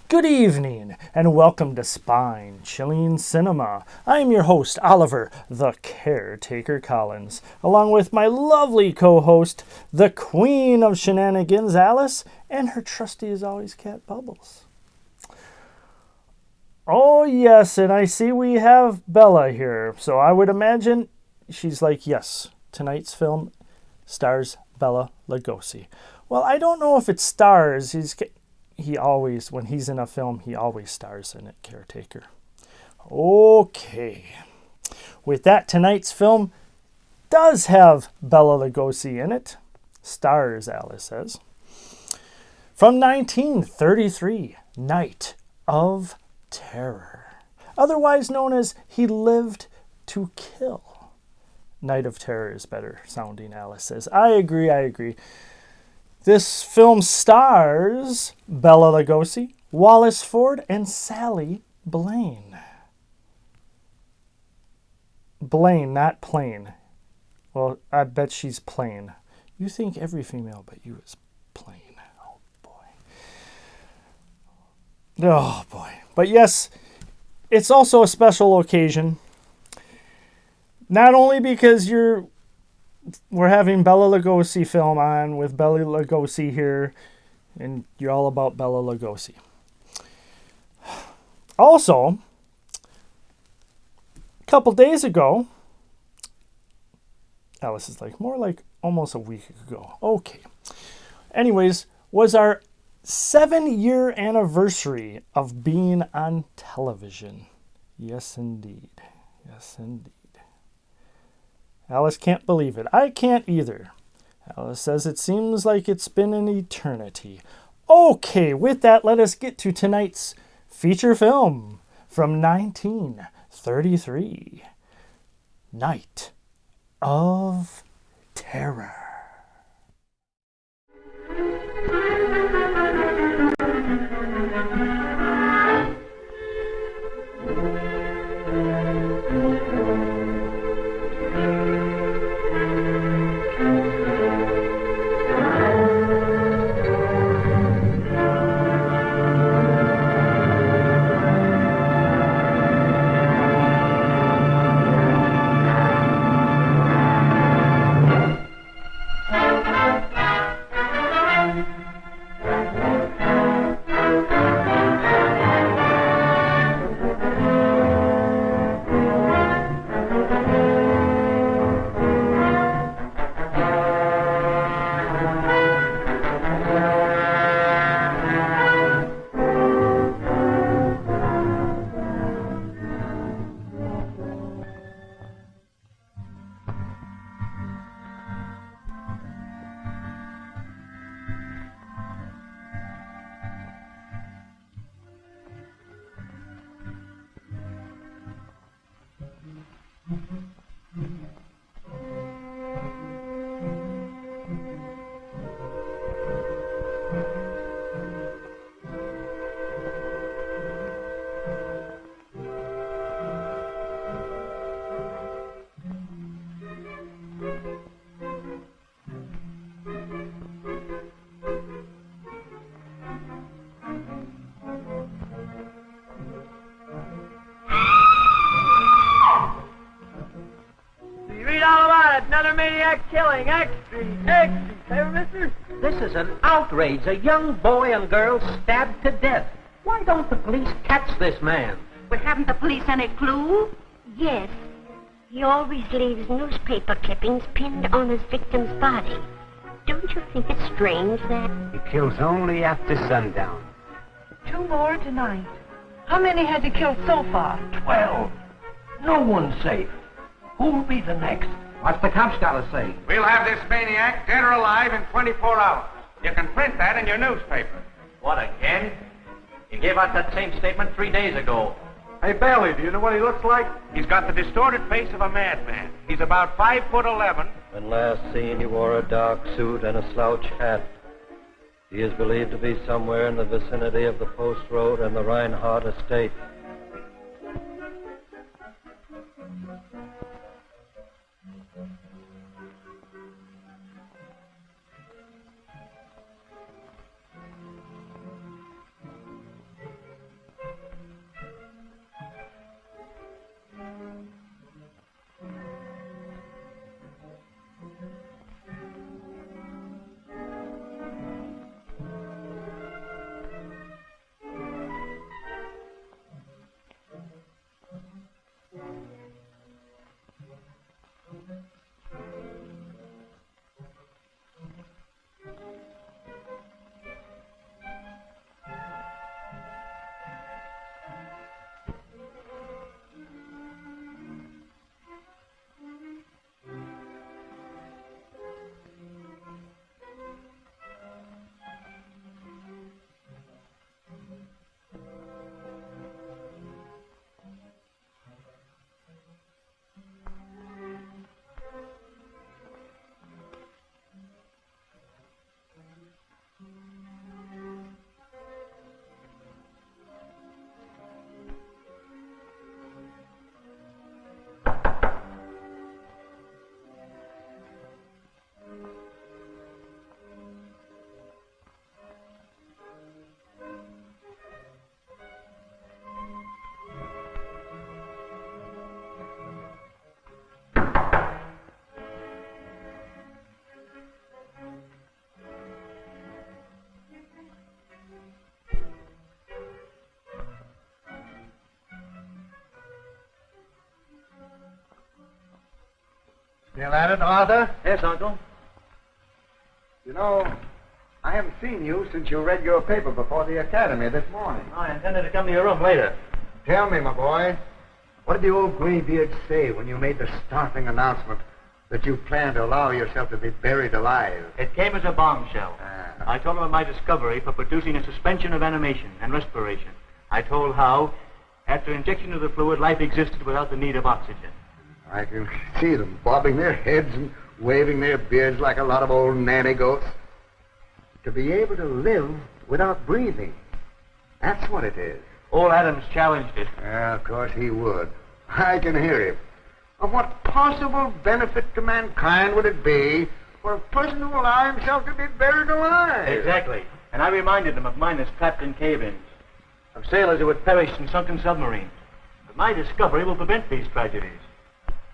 Good evening, and welcome to Spine-Chilling Cinema. I am your host, Oliver, the Caretaker Collins, along with my lovely co-host, the Queen of Shenanigans, Alice, and her trusty as always, cat, Bubbles. Oh yes, and I see we have Bella here, so I would imagine she's like, yes, tonight's film stars Bela Lugosi. Well, I don't know if it stars. He always, when he's in a film, he always stars in it, Caretaker. Okay. With that, tonight's film does have Bela Lugosi in it. Stars, Alice says. From 1933, Night of Terror. Otherwise known as He Lived to Kill. Night of Terror is better sounding, Alice says. I agree. This film stars Bela Lugosi, Wallace Ford, and Sally Blaine. Blaine, not plain. Well, I bet she's plain. You think every female but you is plain. Oh, boy. Oh, boy. But yes, it's also a special occasion. Not only because we're having Bela Lugosi film on with Bela Lugosi here, and you're all about Bela Lugosi. Also, a couple days ago, Alice is like, more like almost a week ago. Okay. Anyways, was our 7-year anniversary of being on television. Yes, indeed. Yes, indeed. Alice can't believe it. I can't either. Alice says it seems like it's been an eternity. Okay, with that, let us get to tonight's feature film from 1933. Night of Terror. Another maniac killing. Extra. Hey, mister? This is an outrage. A young boy and girl stabbed to death. Why don't the police catch this man? But haven't the police any clue? Yes. He always leaves newspaper clippings pinned on his victim's body. Don't you think it's strange that... He kills only after sundown. 2 more tonight. How many has he killed so far? 12. No one's safe. Who'll be the next? What's the cops got to say? We'll have this maniac dead or alive in 24 hours. You can print that in your newspaper. What, again? He gave out that same statement 3 days ago. Hey, Bailey, do you know what he looks like? He's got the distorted face of a madman. He's about 5'11". When last seen, he wore a dark suit and a slouch hat. He is believed to be somewhere in the vicinity of the Post Road and the Reinhardt estate. Still at it, Arthur? Yes, Uncle. You know, I haven't seen you since you read your paper before the academy this morning. I intended to come to your room later. Tell me, my boy, what did the old graybeard say when you made the startling announcement that you planned to allow yourself to be buried alive? It came as a bombshell. I told him of my discovery for producing a suspension of animation and respiration. I told how, after injection of the fluid, life existed without the need of oxygen. I can see them bobbing their heads and waving their beards like a lot of old nanny goats. To be able to live without breathing. That's what it is. Old Adams challenged it. Yeah, of course he would. I can hear him. Of what possible benefit to mankind would it be for a person to allow himself to be buried alive? Exactly. And I reminded him of miners trapped in cave-ins, of sailors who had perished in sunken submarines. But my discovery will prevent these tragedies.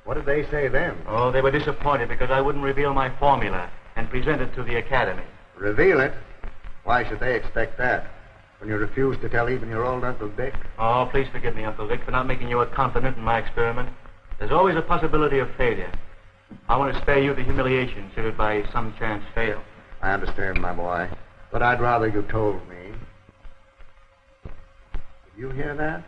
What did they say then? Oh, they were disappointed because I wouldn't reveal my formula and present it to the Academy. Reveal it? Why should they expect that? When you refuse to tell even your old Uncle Dick? Oh, please forgive me, Uncle Dick, for not making you a confidant in my experiment. There's always a possibility of failure. I want to spare you the humiliation should it by some chance fail. I understand, my boy. But I'd rather you told me. Did you hear that?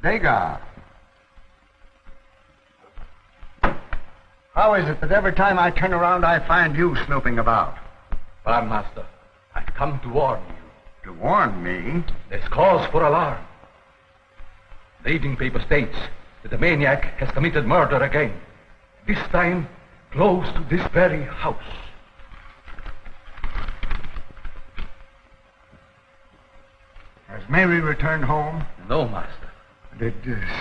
Degas. How is it that every time I turn around I find you snooping about? Well, Master, I come to warn you. To warn me? There's cause for alarm. The evening paper states that the maniac has committed murder again. This time, close to this very house. Has Mary returned home? No, Master. Did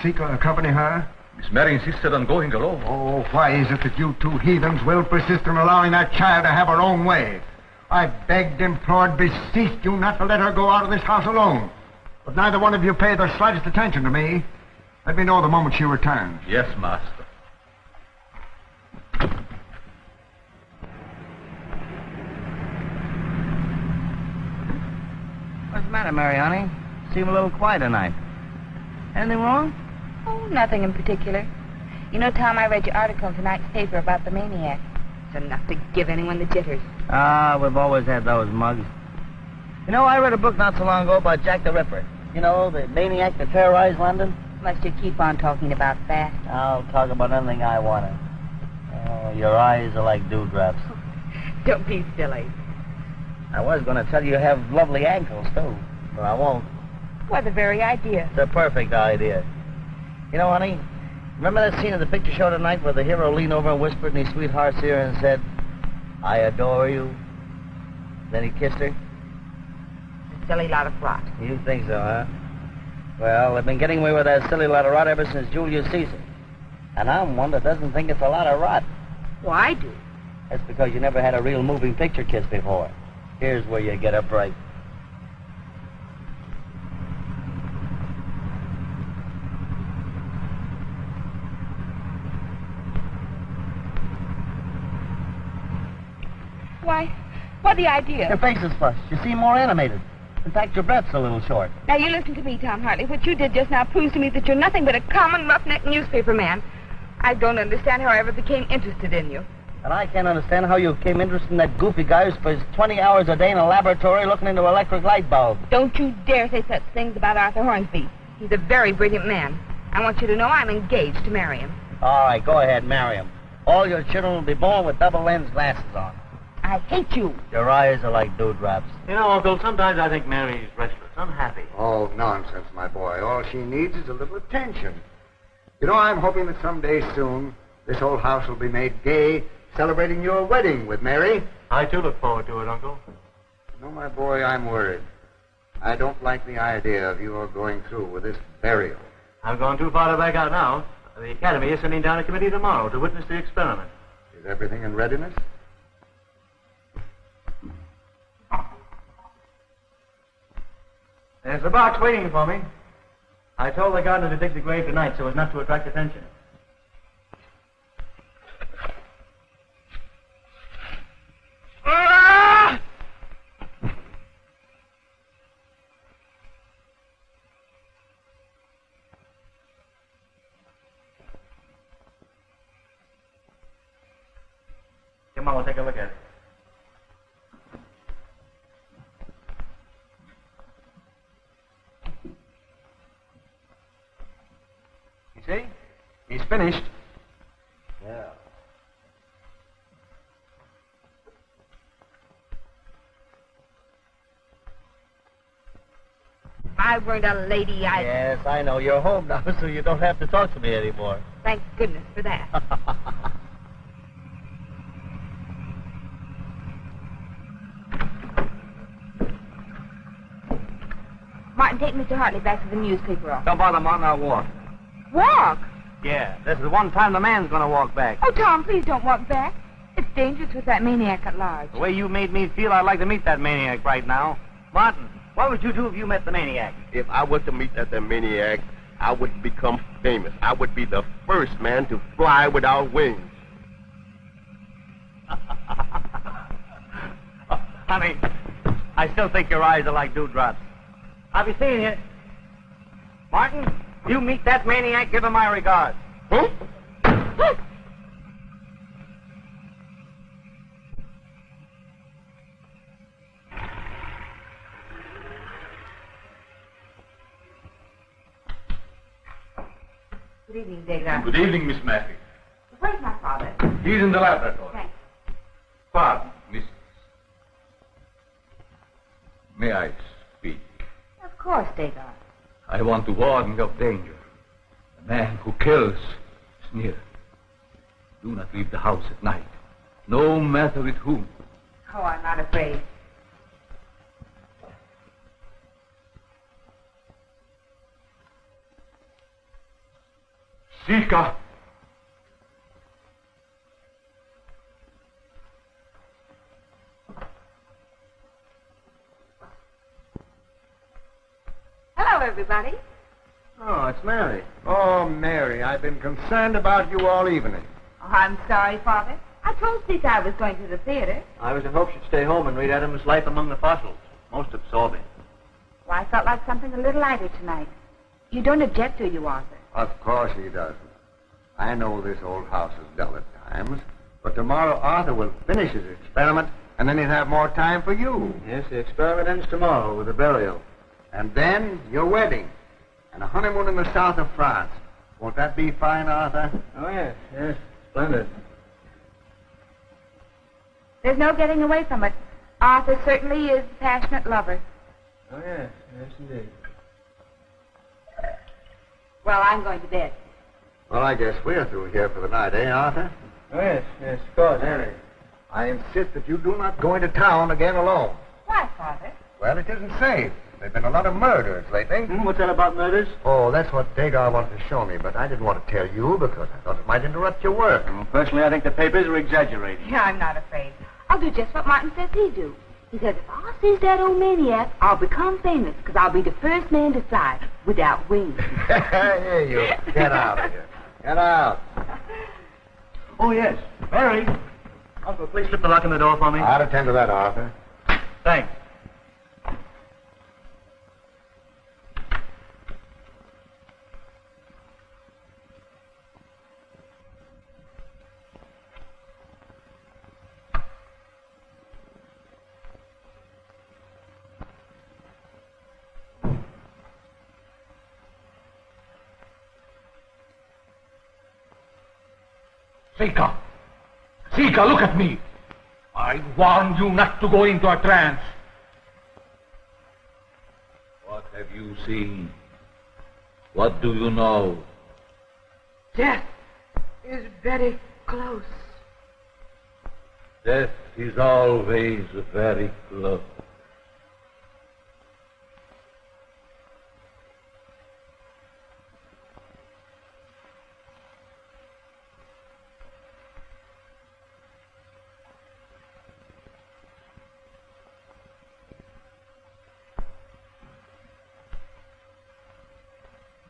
Seeker accompany her? Miss Mary insisted on going alone. Oh, why is it that you two heathens will persist in allowing that child to have her own way? I begged, implored, beseeched you not to let her go out of this house alone. But neither one of you paid the slightest attention to me. Let me know the moment she returns. Yes, Master. What's the matter, Mary, honey? Seem a little quiet tonight. Anything wrong? Oh, nothing in particular. You know, Tom, I read your article in tonight's paper about the maniac. It's enough to give anyone the jitters. Ah, we've always had those mugs. You know, I read a book not so long ago about Jack the Ripper. You know, the maniac that terrorized London. Must you keep on talking about that? I'll talk about anything I want to. Oh, your eyes are like dewdrops. Don't be silly. I was going to tell you have lovely ankles, too, but I won't. What the very idea. It's a perfect idea. You know, honey, remember that scene of the picture show tonight where the hero leaned over and whispered in his sweetheart's ear and said, I adore you? Then he kissed her? A silly lot of rot. You think so, huh? Well, I've been getting away with that silly lot of rot ever since Julius Caesar. And I'm one that doesn't think it's a lot of rot. Well, I do. That's because you never had a real moving picture kiss before. Here's where you get a break. Why, what the idea? Your face is flushed. You seem more animated. In fact, your breath's a little short. Now, you listen to me, Tom Hartley. What you did just now proves to me that you're nothing but a common roughneck newspaper man. I don't understand how I ever became interested in you. And I can't understand how you became interested in that goofy guy who spends 20 hours a day in a laboratory looking into electric light bulbs. Don't you dare say such things about Arthur Hornsby. He's a very brilliant man. I want you to know I'm engaged to marry him. All right, go ahead, marry him. All your children will be born with double lens glasses on. I hate you. Your eyes are like dewdrops. You know, Uncle, sometimes I think Mary's restless, unhappy. Oh, nonsense, my boy. All she needs is a little attention. You know, I'm hoping that someday soon this whole house will be made gay, celebrating your wedding with Mary. I, too, look forward to it, Uncle. You know, my boy, I'm worried. I don't like the idea of you all going through with this burial. I've gone too far to back out now. The Academy is sending down a committee tomorrow to witness the experiment. Is everything in readiness? There's the box waiting for me. I told the gardener to dig the grave tonight so as not to attract attention. All Come on, we'll take a look at it. You see? He's finished. Yeah. If I weren't a lady, I'd... Yes, I know. You're home now, so you don't have to talk to me anymore. Thank goodness for that. Martin, take Mr. Hartley back to the newspaper office. Don't bother, Martin. I'll walk. Walk? Yeah, this is the one time the man's going to walk back. Oh, Tom, please don't walk back. It's dangerous with that maniac at large. The way you made me feel, I'd like to meet that maniac right now. Martin, what would you do if you met the maniac? If I were to meet that maniac, I would become famous. I would be the first man to fly without wings. Honey, I still think your eyes are like dewdrops. I'll be seeing you. Martin, you meet that maniac, give him my regards. Huh? Good evening, Degas. Good evening, Miss Mary. Where's my father? He's in the laboratory. Thanks. Pardon, Miss. May I speak? Of course, Degas. I want to warn you of danger. The man who kills is near. Do not leave the house at night. No matter with whom. Oh, I'm not afraid. Sika! Hello, everybody. Oh, it's Mary. Oh, Mary, I've been concerned about you all evening. Oh, I'm sorry, Father. I told Sika I was going to the theater. I was in hopes you'd stay home and read Adam's Life Among the Fossils. Most absorbing. Well, I felt like something a little lighter tonight. You don't object, do you, Arthur? Of course he doesn't. I know this old house is dull at times, but tomorrow Arthur will finish his experiment, and then he'll have more time for you. Yes, the experiment ends tomorrow with the burial. And then your wedding, and a honeymoon in the south of France. Won't that be fine, Arthur? Oh, yes, yes. Splendid. There's no getting away from it. Arthur certainly is a passionate lover. Oh, yes, yes, indeed. Well, I'm going to bed. Well, I guess we're through here for the night, eh, Arthur? Oh, yes, yes, of course. Mary, I insist that you do not go into town again alone. Why, Father? Well, it isn't safe. There have been a lot of murders lately. What's that about murders? Oh, that's what Degar wanted to show me, but I didn't want to tell you because I thought it might interrupt your work. Well, personally, I think the papers are exaggerating. Yeah, I'm not afraid. I'll do just what Martin says he'd do. He says if I sees that old maniac, I'll become famous because I'll be the first man to fly without wings. Here you. Get out of here. Get out. Oh, yes. Mary. Uncle, please slip the lock in the door for me. I'll attend to that, Arthur. Thanks. Sika! Sika, look at me! I warned you not to go into a trance. What have you seen? What do you know? Death is very close. Death is always very close.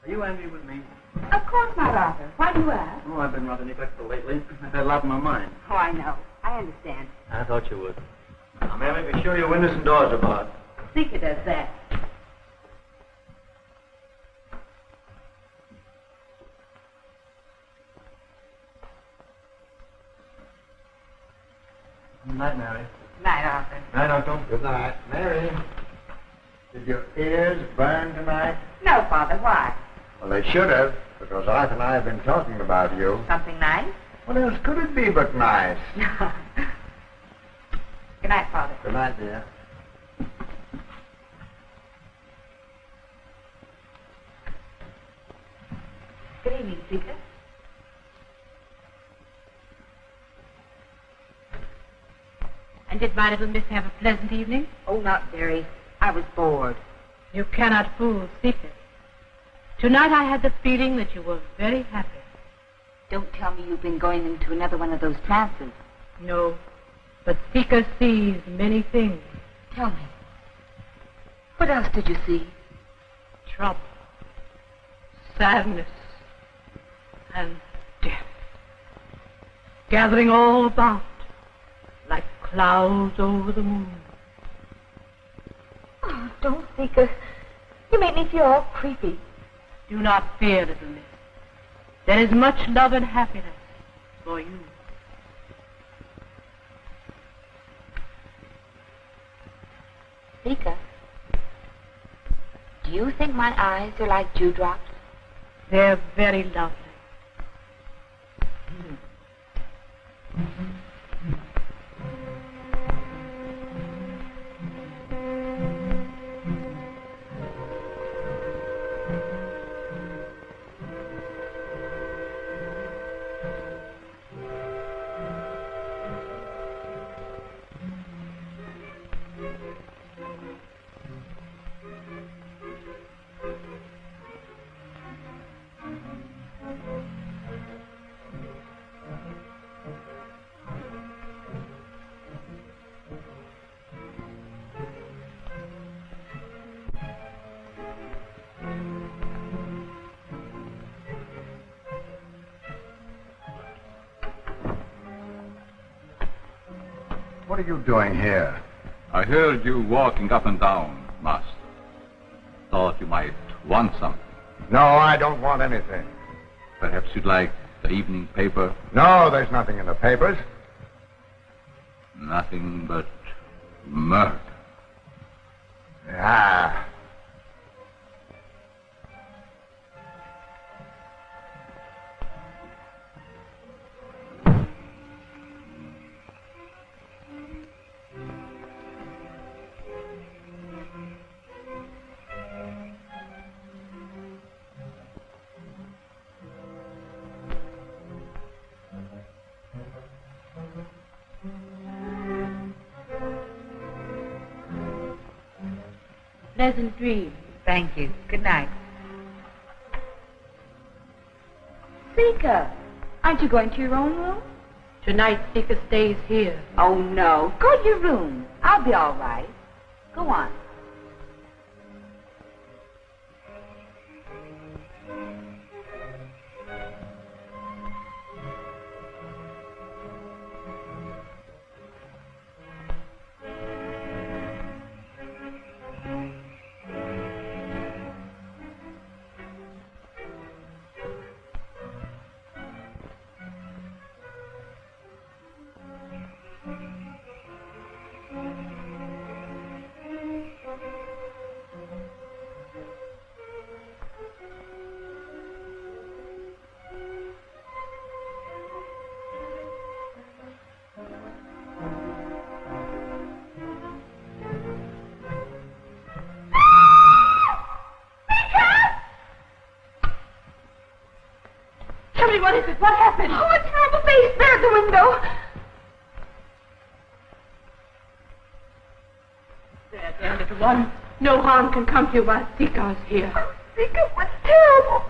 Are you angry with me? Of course not, Arthur. Why do you ask? Oh, I've been rather neglectful lately. I've had a lot on my mind. Oh, I know. I understand. I thought you would. Now, Mary, be sure your windows and doors are barred. Sika does that. Good night, Mary. Night, Arthur. Night, Uncle. Good night. Mary, did your ears burn tonight? No, Father, why? Well, they should have, because Arthur and I have been talking about you. Something nice? What else could it be but nice? Good night, Father. Good night, dear. Good evening, Seeker. And did my little miss have a pleasant evening? Oh, not very. I was bored. You cannot fool Seeker. Tonight I had the feeling that you were very happy. Don't tell me you've been going into another one of those trances. No, but Seeker sees many things. Tell me. What else did you see? Trouble, sadness, and death. Gathering all about, like clouds over the moon. Oh, don't, Seeker. You make me feel all creepy. Do not fear, little miss. There is much love and happiness for you. Seeker, do you think my eyes are like dewdrops? They're very lovely. What are you doing here? I heard you walking up and down, Master. Thought you might want something. No, I don't want anything. Perhaps you'd like the evening paper? No, there's nothing in the papers. Nothing but murder. Ah. Pleasant dreams. Thank you. Good night. Seeker, aren't you going to your own room? Tonight, Seeker stays here. Oh, no. Go to your room. I'll be all right. Go on. Tell me, what is it? What happened? Oh, a terrible face there at the window. There, little one. No harm can come to you while Seeker's here. Oh, Seeker, what's terrible?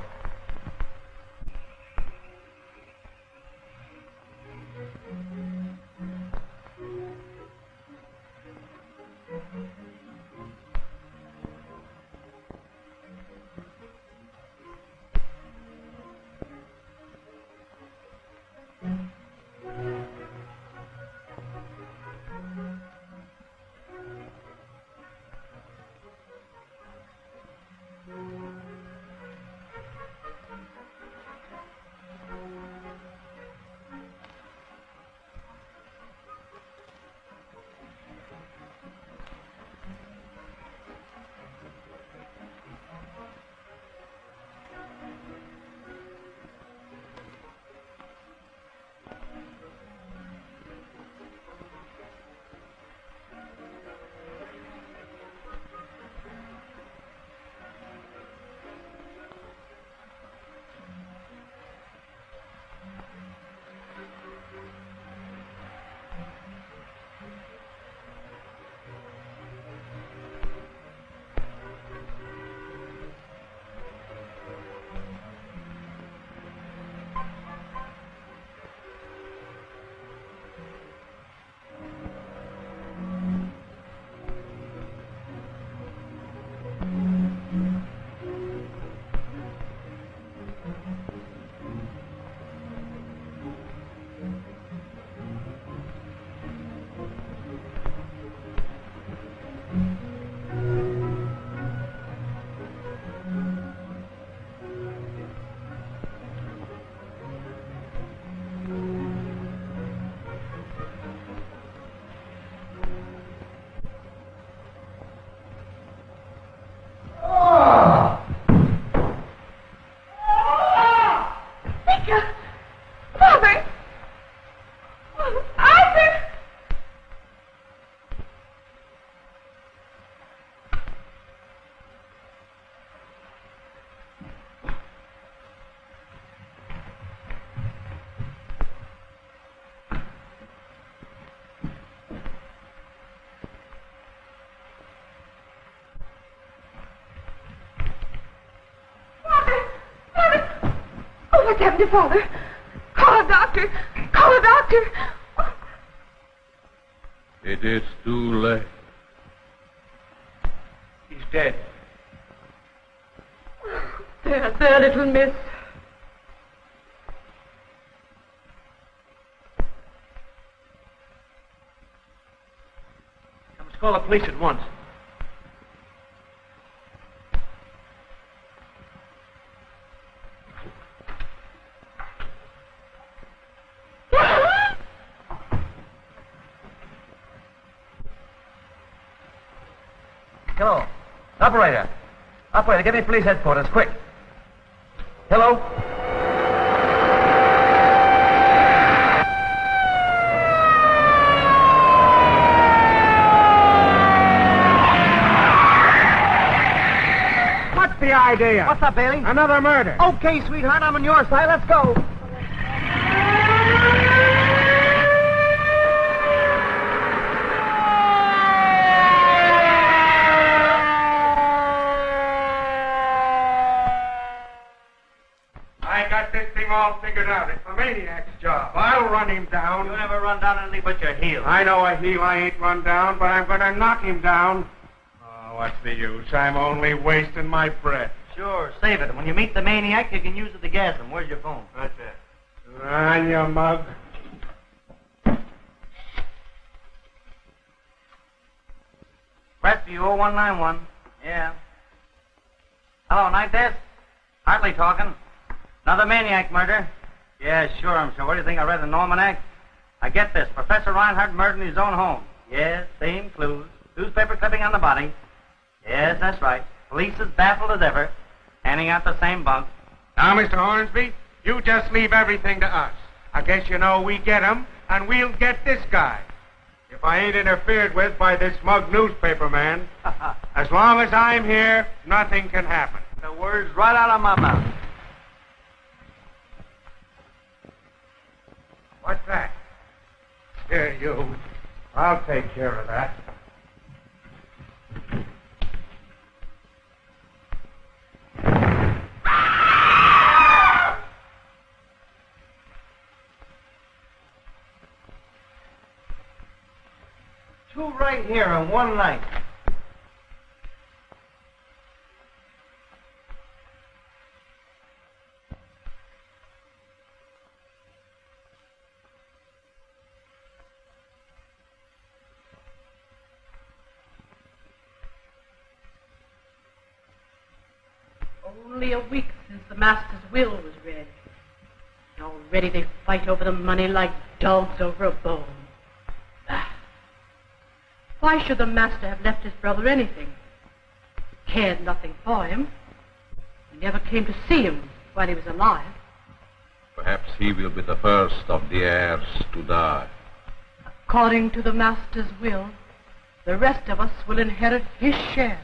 What's happened to Father? Call a doctor. Call a doctor. It is too late. He's dead. There, little miss. I must call the police at once. Hello. Operator. Operator, get me police headquarters, quick. Hello? What's the idea? What's up, Bailey? Another murder. Okay, sweetheart, I'm on your side. Let's go. I got this thing all figured out. It's the maniac's job. I'll run him down. You never run down anything but your heel. I know a heel I ain't run down, but I'm going to knock him down. Oh, what's the use? I'm only wasting my breath. Sure, save it. When you meet the maniac, you can use it to gas him. Where's your phone? Right there. On you mug. Rescue 0191. Yeah. Hello, night desk? Hartley talking. Another maniac murder. Yeah, sure, I'm sure. What do you think I read in the almanac? I get this. Professor Reinhardt murdered in his own home. Yes, same clues. Newspaper clipping on the body. Yes, that's right. Police as baffled as ever. Handing out the same bunk. Now, Mr. Hornsby, you just leave everything to us. I guess you know we get him, and we'll get this guy. If I ain't interfered with by this smug newspaper man, as long as I'm here, nothing can happen. The words right out of my mouth. What's that? Here, you. I'll take care of that. Two right here in one night. Only a week since the master's will was read. And already they fight over the money like dogs over a bone. Why should the master have left his brother anything? He cared nothing for him. He never came to see him while he was alive. Perhaps he will be the first of the heirs to die. According to the master's will, the rest of us will inherit his share.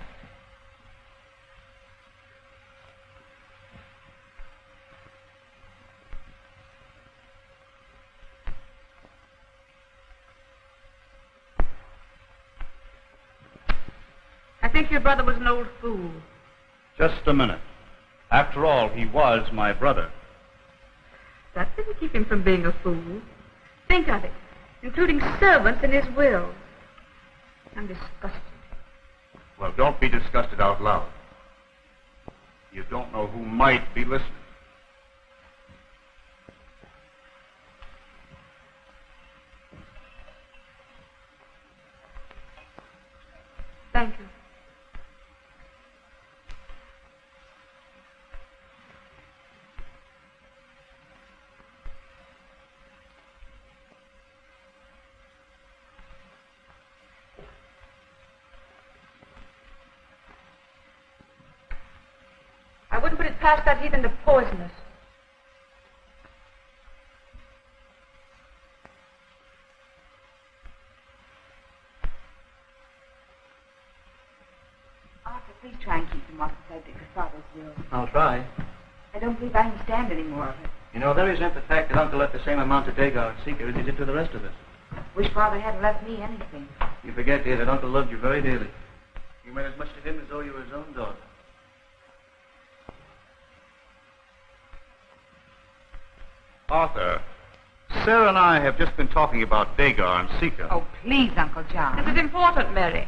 I think your brother was an old fool. Just a minute. After all, he was my brother. That didn't keep him from being a fool. Think of it, including servants in his will. I'm disgusted. Well, don't be disgusted out loud. You don't know who might be listening. Thank you. I wouldn't put it past that heathen to poison us. Arthur, please try and keep him off the subject of Father's will. I'll try. I don't believe I can stand any more of it. You know, there isn't the fact that Uncle left the same amount to Dagar and Seeker as he did to the rest of us. Wish Father hadn't left me anything. You forget, dear, that Uncle loved you very dearly. You meant as much to him as though you were his own daughter. Arthur, Sarah and I have just been talking about Dagar and Seeker. Oh, please, Uncle John. This is important, Mary.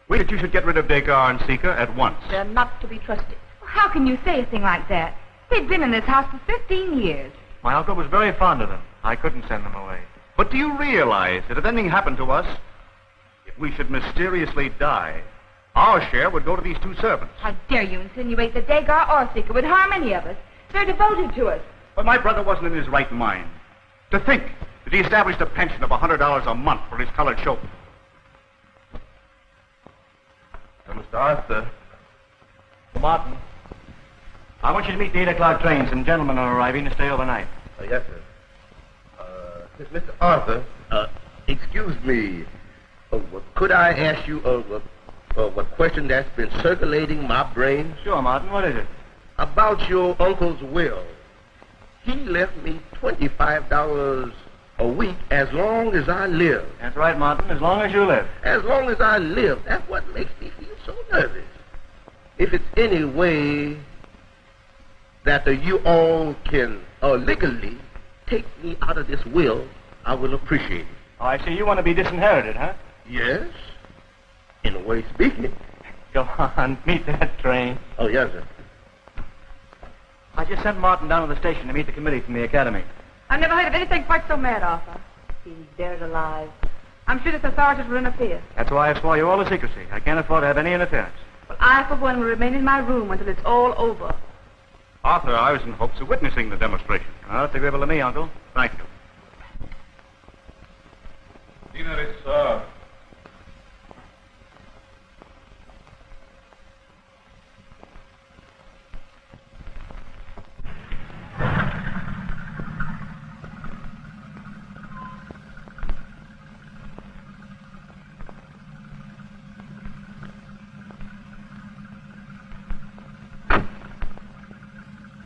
We think you should get rid of Dagar and Seeker at once. They're not to be trusted. How can you say a thing like that? They've been in this house for 15 years. My uncle was very fond of them. I couldn't send them away. But do you realize that if anything happened to us, if we should mysteriously die, our share would go to these two servants? How dare you insinuate that Dagar or Seeker would harm any of us? They're devoted to us. But my brother wasn't in his right mind. To think that he established a pension of $100 a month for his colored chauffeur. Mr. Arthur. Martin, I want you to meet the 8 o'clock train. Some gentlemen are arriving to stay overnight. Yes, sir. Mr. Arthur, excuse me. Could I ask you what question that's been circulating my brain? Sure, Martin. What is it? About your uncle's will. He left me $25 a week as long as I live. That's right, Martin. As long as you live. As long as I live. That's what makes me feel so nervous. If it's any way that you all can legally take me out of this will, I will appreciate it. Oh, I see. You want to be disinherited, huh? Yes. In a way speaking. Go on. Meet that train. Oh, yes, sir. I just sent Martin down to the station to meet the committee from the academy. I've never heard of anything quite so mad, Arthur. He's buried alive. I'm sure this authorities will interfere. That's why I swore you all to secrecy. I can't afford to have any interference. Well, I, for one, will remain in my room until it's all over. Arthur, I was in hopes of witnessing the demonstration. Oh, that's agreeable to me, Uncle. Thank you. Dinner is served.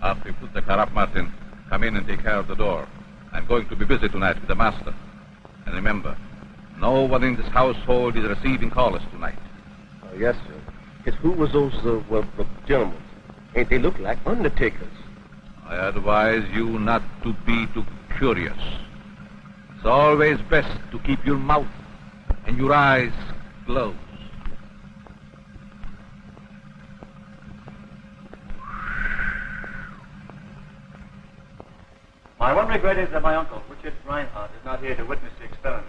After you put the car up, Martin, come in and take care of the door. I'm going to be busy tonight with the master. And remember, no one in this household is receiving callers tonight. Yes, sir. Yes, who was those gentlemen? Ain't they look like undertakers? I advise you not to be too curious. It's always best to keep your mouth and your eyes closed. My one regret is that my uncle, Richard Reinhardt, is not here to witness the experiment.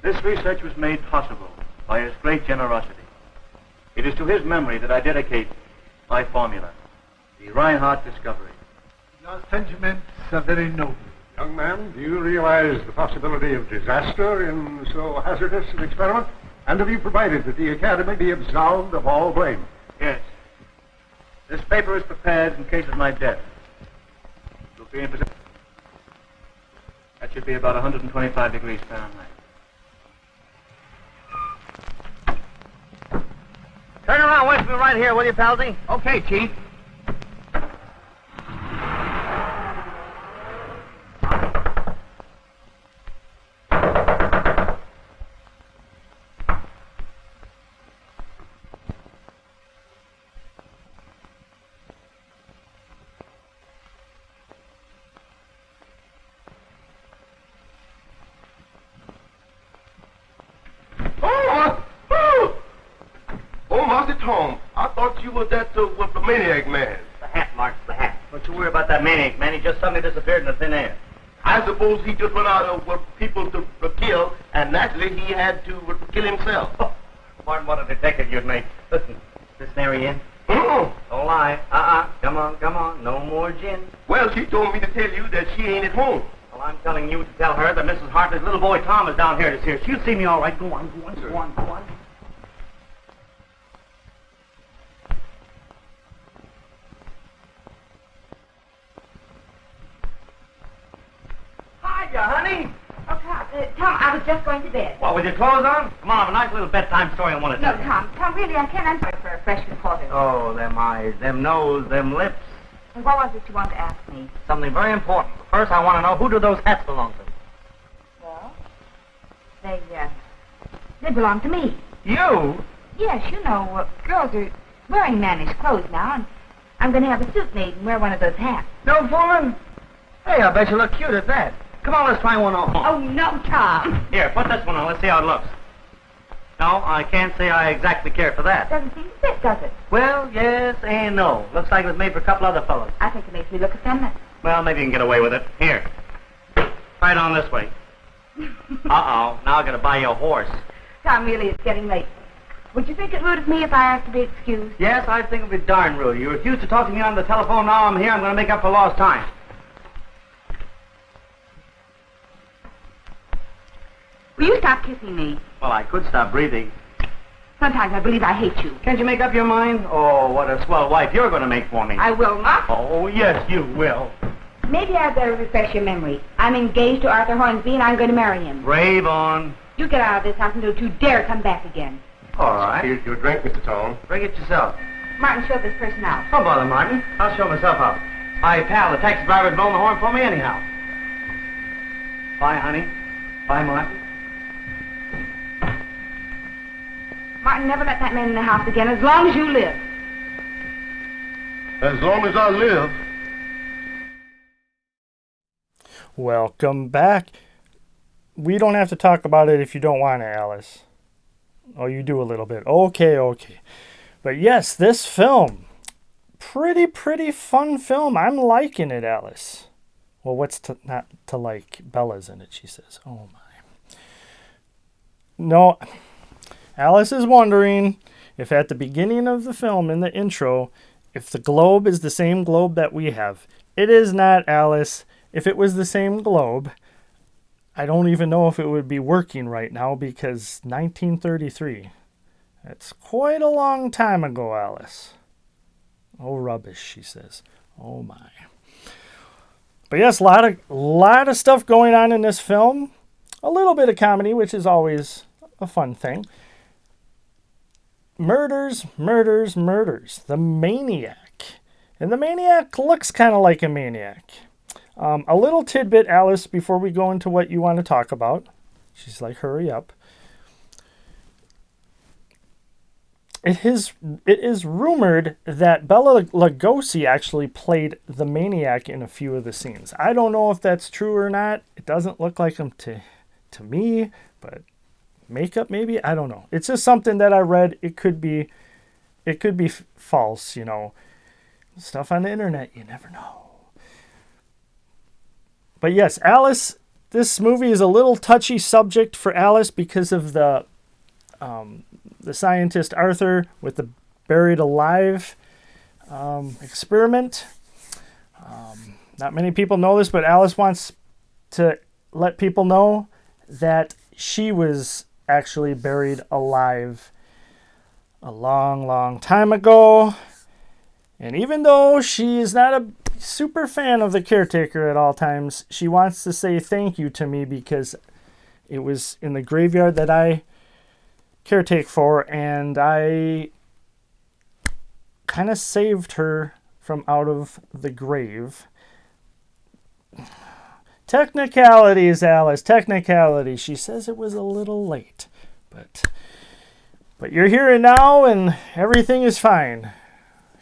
This research was made possible by his great generosity. It is to his memory that I dedicate my formula, the Reinhardt discovery. Your sentiments are very noble. Young man, do you realize the possibility of disaster in so hazardous an experiment? And have you provided that the Academy be absolved of all blame? Yes. This paper is prepared in case of my death. You'll be in possession. That should be about 125 degrees Fahrenheit. Turn around, wait for me right here, will you, Palsy? Okay, Chief. Tom, I thought you were that with the Maniac man. The hat, Mark, the hat. Don't you worry about that Maniac man. He just suddenly disappeared in the thin air. I suppose he just went out of people to kill, and naturally he had to kill himself. Oh, Martin, what a detective you'd make. Listen, is this Mary in? Mm-mm. Don't lie. Come on. No more gin. Well, she told me to tell you that she ain't at home. Well, I'm telling you to tell her that Mrs. Hartley's little boy Tom is down here to see her. She'll see me all right. Go on. Hiya, honey. Oh, Tom, I was just going to bed. What, with your clothes on? Come on, I have a nice little bedtime story I want to No, tell you. Tom, really, I can't answer for a fresh reporter. Oh, them eyes, them nose, them lips. And what was it you wanted to ask me? Something very important. First, I want to know, who do those hats belong to? Well, they belong to me. You? Yes, you know, girls are wearing mannish clothes now, and I'm going to have a suit made and wear one of those hats. No fooling. Hey, I bet you look cute at that. Come on, let's try one on. Oh, no, Tom. Here, put this one on. Let's see how it looks. No, I can't say I exactly care for that. Doesn't seem to fit, does it? Well, yes and no. Looks like it was made for a couple other fellas. I think it makes me look effeminate. Well, maybe you can get away with it. Here. Try it on this way. Uh-oh. Now I'm going to buy you a horse. Tom, really, it's getting late. Would you think it rude of me if I asked to be excused? Yes, I think it would be darn rude. You refuse to talk to me on the telephone. Now I'm here. I'm going to make up for lost time. Will you stop kissing me? Well, I could stop breathing. Sometimes I believe I hate you. Can't you make up your mind? Oh, what a swell wife you're going to make for me. I will not. Oh, yes, you will. Maybe I'd better refresh your memory. I'm engaged to Arthur Hornsby, and I'm going to marry him. Brave on. You get out of this house and don't you dare come back again. All right. Here's your drink, Mr. Tone. Bring it yourself. Martin, show this person out. Don't bother, Martin. I'll show myself out. My pal, the taxi driver's blowing the horn for me anyhow. Bye, honey. Bye, Martin. Martin, never let that man in the house again as long as you live. As long as I live. Welcome back. We don't have to talk about it if you don't want to, Alice. Oh, you do a little bit. Okay. But yes, this film, pretty fun film. I'm liking it, Alice. Well, what's not to like? Bella's in it, she says. Oh, my. No, Alice is wondering if at the beginning of the film, in the intro, if the globe is the same globe that we have. It is not, Alice. If it was the same globe, I don't even know if it would be working right now because 1933. That's quite a long time ago, Alice. Oh, rubbish, she says. Oh, my. But yes, a lot of stuff going on in this film. A little bit of comedy, which is always a fun thing. Murders. The Maniac. And the Maniac looks kind of like a maniac. A little tidbit, Alice, before we go into what you want to talk about. She's like, hurry up. It is rumored that Bela Lugosi actually played the Maniac in a few of the scenes. I don't know if that's true or not. It doesn't look like him to me, but makeup maybe? I don't know. It's just something that I read. It could be false, you know. Stuff on the internet, you never know. But yes, Alice, this movie is a little touchy subject for Alice because of the scientist Arthur with the buried alive experiment. Not many people know this, but Alice wants to let people know that she was actually buried alive a long time ago. And even though she is not a super fan of the Caretaker at all times, she wants to say thank you to me because it was in the graveyard that I caretake for, and I kind of saved her from out of the grave. Technicalities, Alice, technicalities. She says it was a little late, but you're here and now, and everything is fine.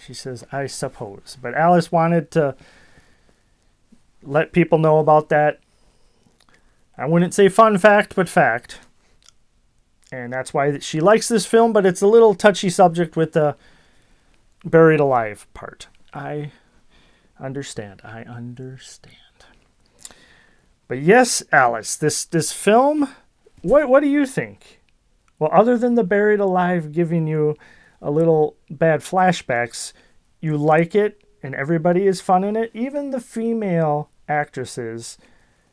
She says, I suppose. But Alice wanted to let people know about that. I wouldn't say fun fact, but fact. And that's why she likes this film, but it's a little touchy subject with the buried alive part. I understand. But yes, Alice, this film, what do you think? Well, other than the buried alive giving you a little bad flashbacks, you like it and everybody is fun in it. Even the female actresses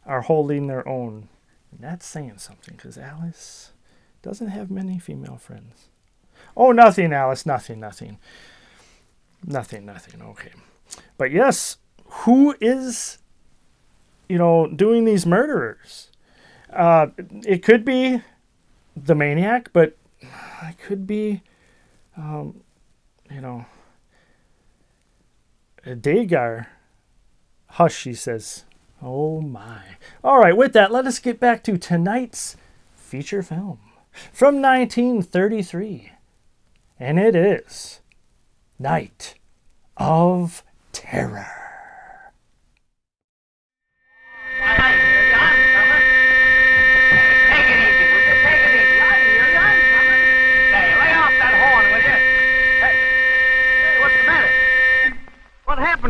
are holding their own. And that's saying something because Alice doesn't have many female friends. Oh, nothing, Alice, nothing. Nothing, okay. But yes, who is, doing these murderers? It could be the Maniac, but it could be Dagar. Hush, she says. Oh my. All right, with that, let us get back to tonight's feature film from 1933. And it is Night of Terror.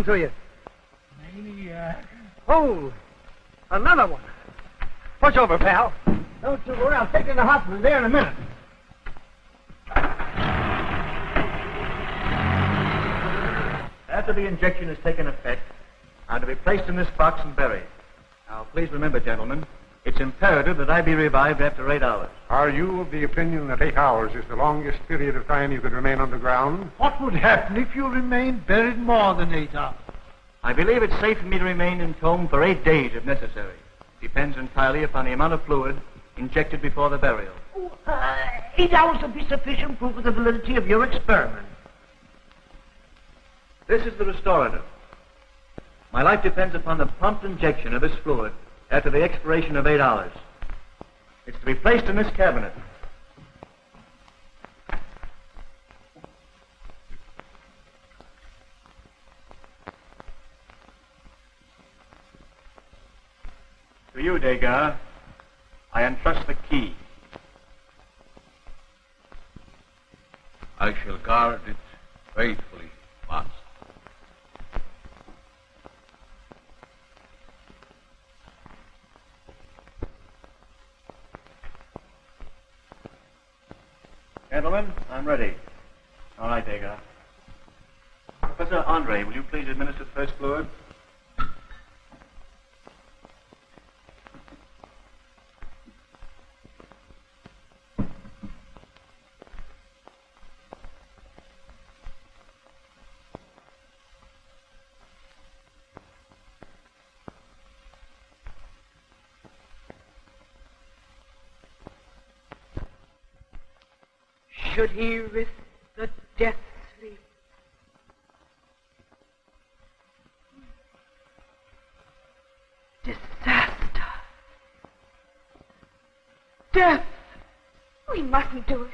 to you. Maniac. Oh, another one. Push over, pal. Don't you worry, I'll take you to the hospital there in a minute. After the injection has taken effect, I'm to be placed in this box and buried. Now, please remember, gentlemen, it's imperative that I be revived after 8 hours. Are you of the opinion that 8 hours is the longest period of time you could remain underground? What would happen if you remained buried more than 8 hours? I believe it's safe for me to remain entombed for 8 days if necessary. Depends entirely upon the amount of fluid injected before the burial. 8 hours will be sufficient proof of the validity of your experiment. This is the restorative. My life depends upon the prompt injection of this fluid after the expiration of 8 hours. It's to be placed in this cabinet. To you, Degas, I entrust the key. I shall guard it faithfully, master. Gentlemen, I'm ready. All right, Degas. Professor Andre, will you please administer the first fluid? Should he risk the death sleep? Disaster. Death. We mustn't do it.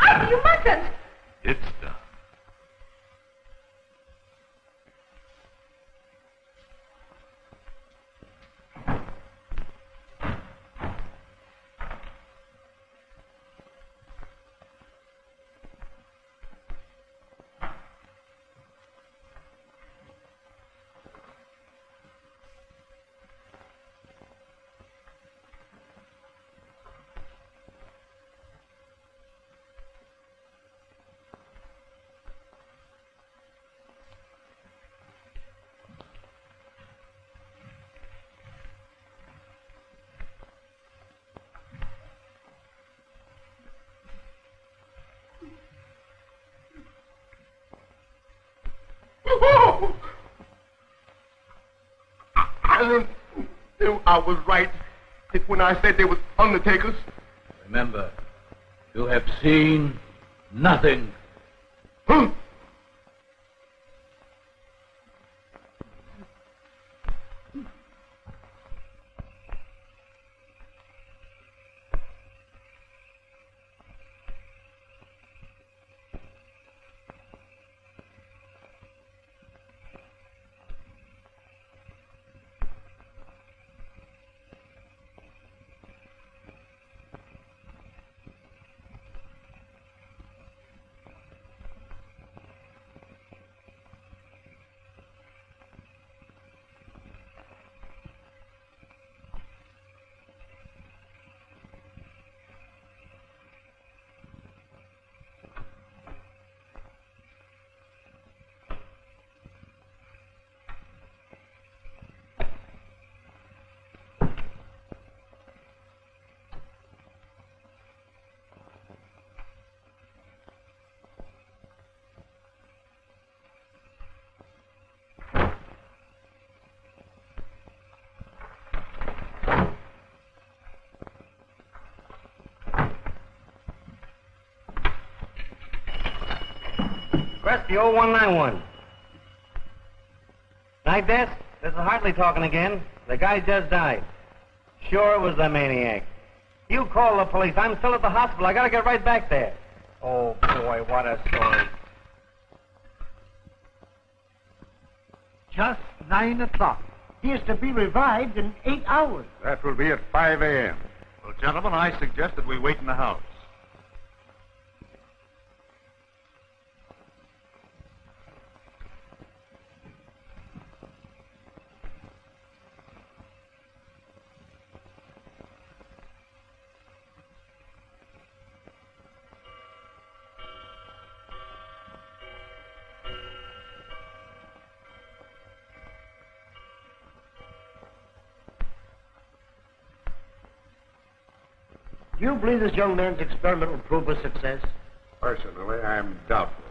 Arthur, you mustn't. It's done. I was right when I said they were undertakers. Remember, you have seen nothing. Rescue 0191. Night desk? This is Hartley talking again. The guy just died. Sure it was the maniac. You call the police. I'm still at the hospital. I gotta get right back there. Oh, boy, what a story. Just 9 o'clock. He is to be revived in 8 hours. That will be at 5 a.m. Well, gentlemen, I suggest that we wait in the house. Do you believe this young man's experiment will prove a success? Personally, I am doubtful.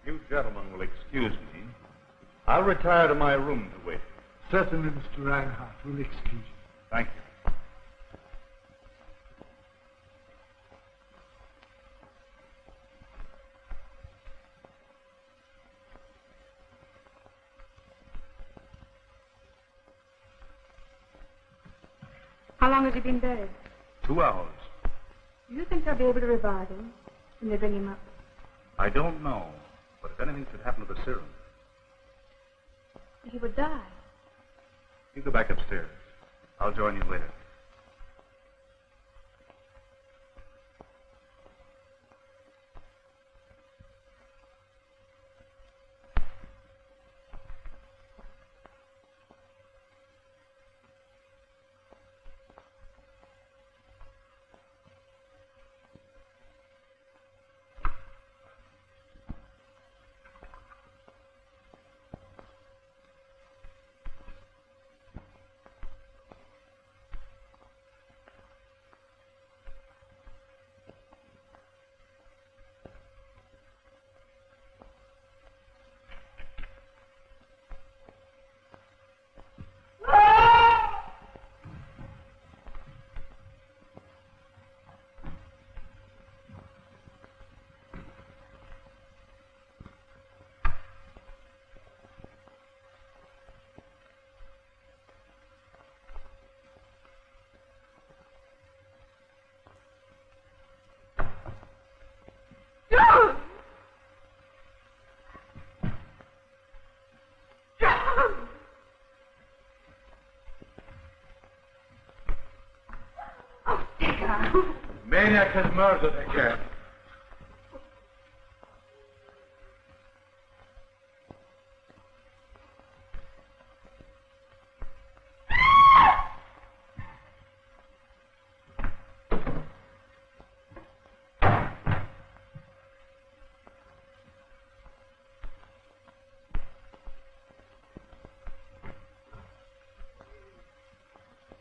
You gentlemen will excuse me. I'll retire to my room to wait. Certainly, Mr. Reinhardt will excuse you. Thank you. How long has he been dead? 2 hours. Do you think they'll be able to revive him when they bring him up? I don't know, but if anything should happen to the serum, He would die. you go back upstairs. I'll join you later. Maniac has murdered again.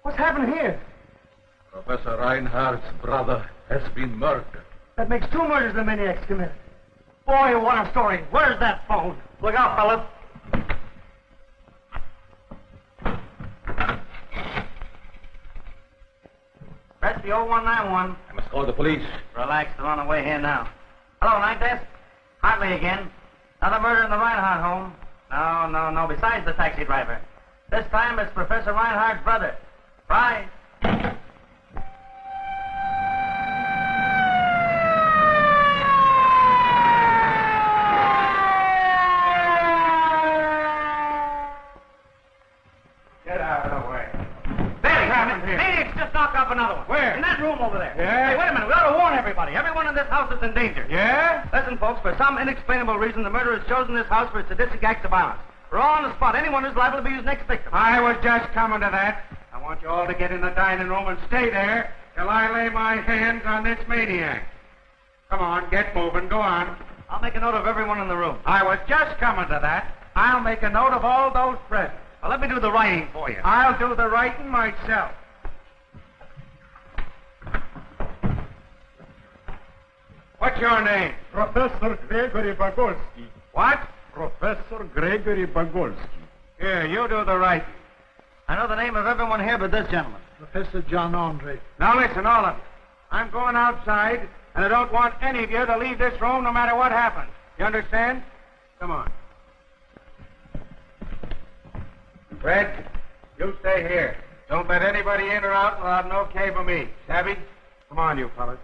What's happened here? Professor Reinhardt's brother has been murdered. That makes 2 murders the maniac's committed. Boy, what a story. Where's that phone? Look out, fellas. Press the 0191. I must call the police. Relax, they're on the way here now. Hello, night desk. Hartley again. Another murder in the Reinhardt home. No. Besides the taxi driver. This time it's Professor Reinhardt's brother. Right. everybody. Everyone in this house is in danger. Yeah? Listen, folks, for some inexplainable reason, the murderer has chosen this house for its sadistic acts of violence. We're all on the spot. Anyone who's liable to be his next victim. I was just coming to that. I want you all to get in the dining room and stay there till I lay my hands on this maniac. Come on, get moving. Go on. I'll make a note of everyone in the room. I was just coming to that. I'll make a note of all those present. Well, let me do the writing for you. I'll do the writing myself. What's your name? Professor Gregory Bagolsky. What? Professor Gregory Bagolsky. Here, you do the writing. I know the name of everyone here but this gentleman. Professor John Andre. Now listen, all of you. I'm going outside, and I don't want any of you to leave this room no matter what happens. You understand? Come on. Fred, you stay here. Don't let anybody in or out without an okay from me. Savvy? Come on, you fellas.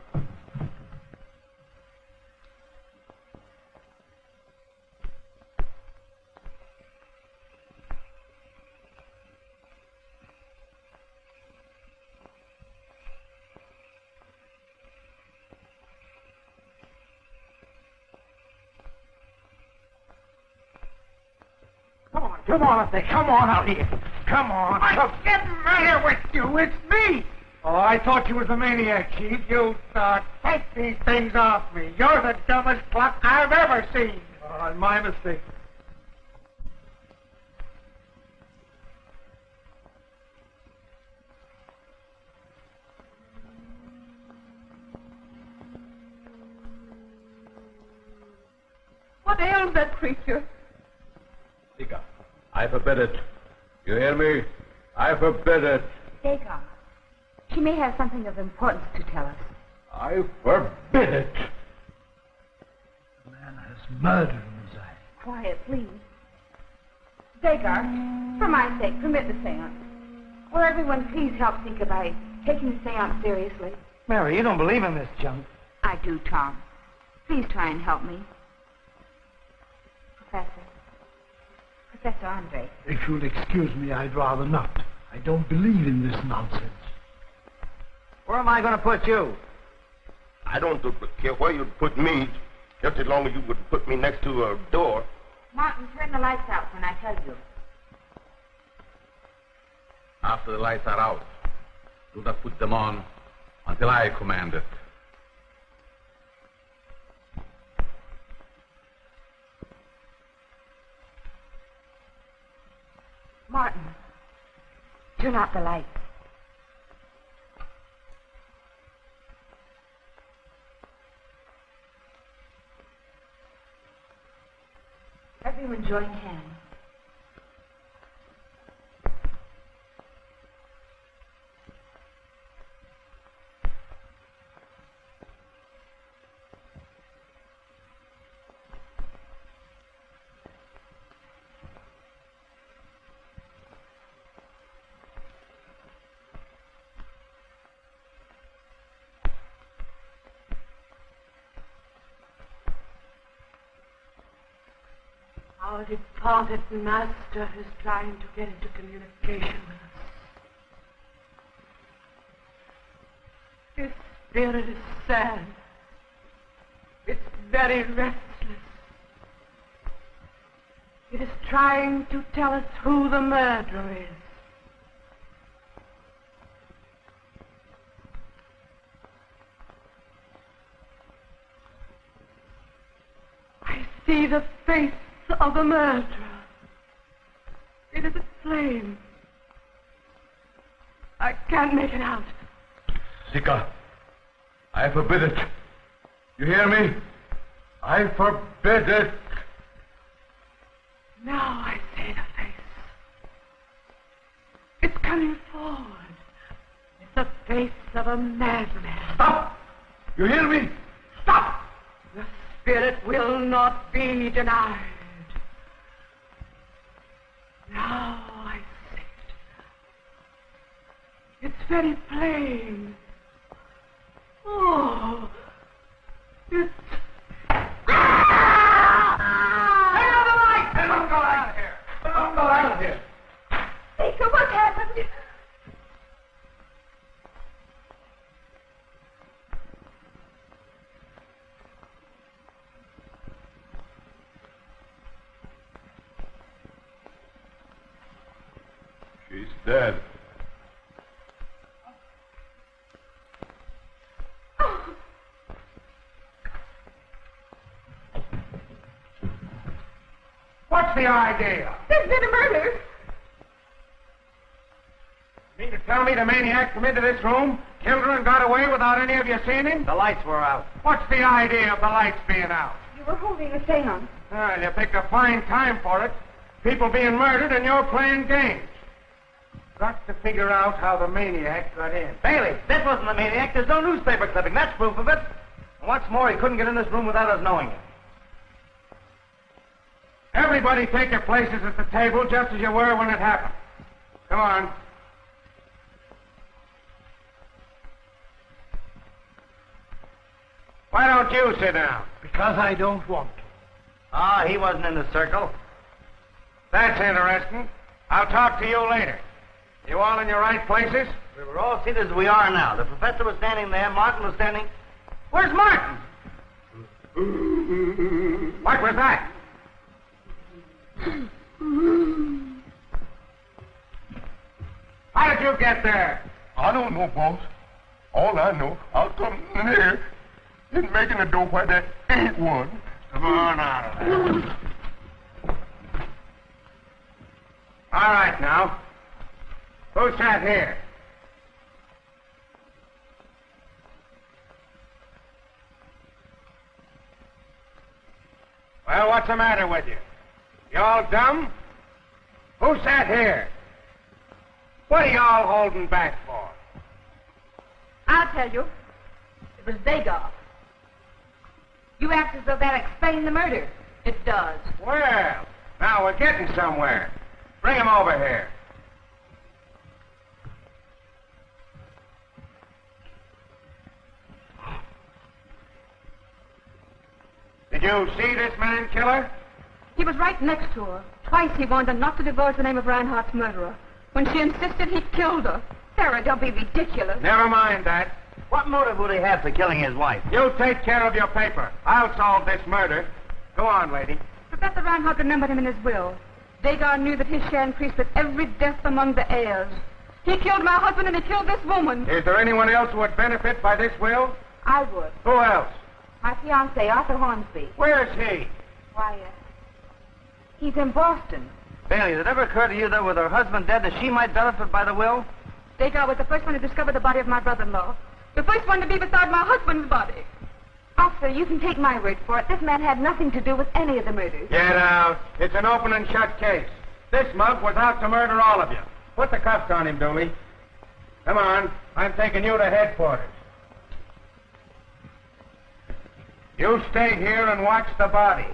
Come on, come on out here. Come on. What's the matter with you? It's me. Oh, I thought you was the maniac, Chief. You, take these things off me. You're the dumbest clock I've ever seen. Oh, my mistake. What ails that creature? Sika, I forbid it. You hear me? I forbid it. Dagon. She may have something of importance to tell us. I forbid it. The man has murder in his eye. Quiet, please. Dagon, for my sake, permit the seance. Will everyone please help Sika by taking the seance seriously? Mary, you don't believe in this junk. I do, Tom. Please try and help me. Professor Andre. If you'll excuse me, I'd rather not. I don't believe in this nonsense. Where am I going to put you? I don't care where you'd put me, just as long as you would put me next to a door. Martin, turn the lights out when I tell you. After the lights are out, do not put them on until I command it. Martin, turn out the lights. Everyone join hands. Our departed master is trying to get into communication with us. His spirit is sad. It's very restless. It is trying to tell us who the murderer is. I see the face of the murderer. It is a flame. I can't make it out. Sika, I forbid it. You hear me? I forbid it. Now I see the face. It's coming forward. It's the face of a madman. Stop! You hear me? Stop! The spirit will not be denied. Now I see it. It's very plain. Oh, it's... Don't go out here! Don't go out here! Baker, what happened? Dead. What's the idea? There's been a murder. You mean to tell me the maniac come into this room, killed her, and got away without any of you seeing him? The lights were out. What's the idea of the lights being out? You were holding a seance. Well, you picked a fine time for it. People being murdered and you're playing games. Got to figure out how the maniac got in. Bailey, this wasn't the maniac. There's no newspaper clipping. That's proof of it. And what's more, he couldn't get in this room without us knowing it. Everybody take your places at the table just as you were when it happened. Come on. Why don't you sit down? Because I don't want to. Ah, he wasn't in the circle. That's interesting. I'll talk to you later. You all in your right places? We were all seated as we are now. The professor was standing there. Martin was standing... Where's Martin? What was that? How did you get there? I don't know, boss. All I know, I was coming in here and making a dope where there ain't one. Come on out of there. All right, now. Who sat here? Well, what's the matter with you? You all dumb? Who sat here? What are you all holding back for? I'll tell you. It was Dagar. You act as though that explained the murder. It does. Well, now we're getting somewhere. Bring him over here. Did you see this man kill her? He was right next to her. Twice he warned her not to divulge the name of Reinhardt's murderer. When she insisted, he killed her. Sarah, don't be ridiculous. Never mind that. What motive would he have for killing his wife? You take care of your paper. I'll solve this murder. Go on, lady. Professor Reinhardt remembered him in his will. Dagar knew that his share increased with every death among the heirs. He killed my husband and he killed this woman. Is there anyone else who would benefit by this will? I would. Who else? My fiancé, Arthur Hornsby. Where's he? Why, he's in Boston. Bailey, did it ever occur to you that with her husband dead that she might benefit by the will? Dagar was the first one to discover the body of my brother-in-law. The first one to be beside my husband's body. Officer, you can take my word for it. This man had nothing to do with any of the murders. Get out. It's an open and shut case. This mug was out to murder all of you. Put the cuffs on him, Dooley. Come on. I'm taking you to headquarters. You stay here and watch the body.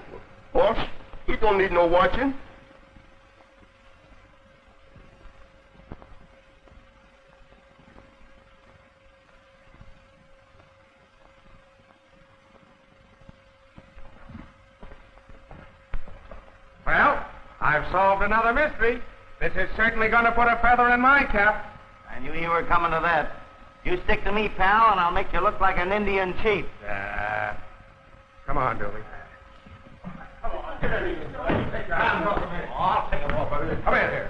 Boss, we don't need no watching. Well, I've solved another mystery. This is certainly going to put a feather in my cap. I knew you were coming to that. You stick to me, pal, and I'll make you look like an Indian chief. Come on, Dooley. I'll take him off. Come here.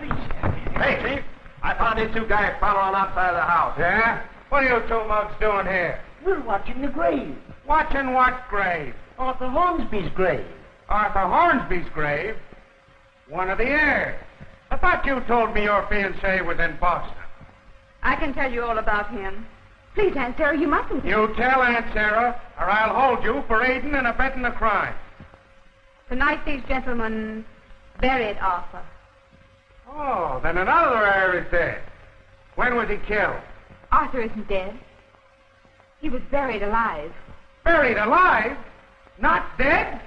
Hey, Chief, I found these two guys following outside of the house. Yeah? What are you two mugs doing here? We're watching the grave. Watching what grave? Arthur Hornsby's grave. Arthur Hornsby's grave? One of the heirs. I thought you told me your fiancé was in Boston. I can tell you all about him. Please, Aunt Sarah, you mustn't. You tell Aunt Sarah, or I'll hold you for aiding and abetting a crime. Tonight these gentlemen buried Arthur. Oh, then another heir is dead. When was he killed? Arthur isn't dead. He was buried alive. Buried alive? Not dead?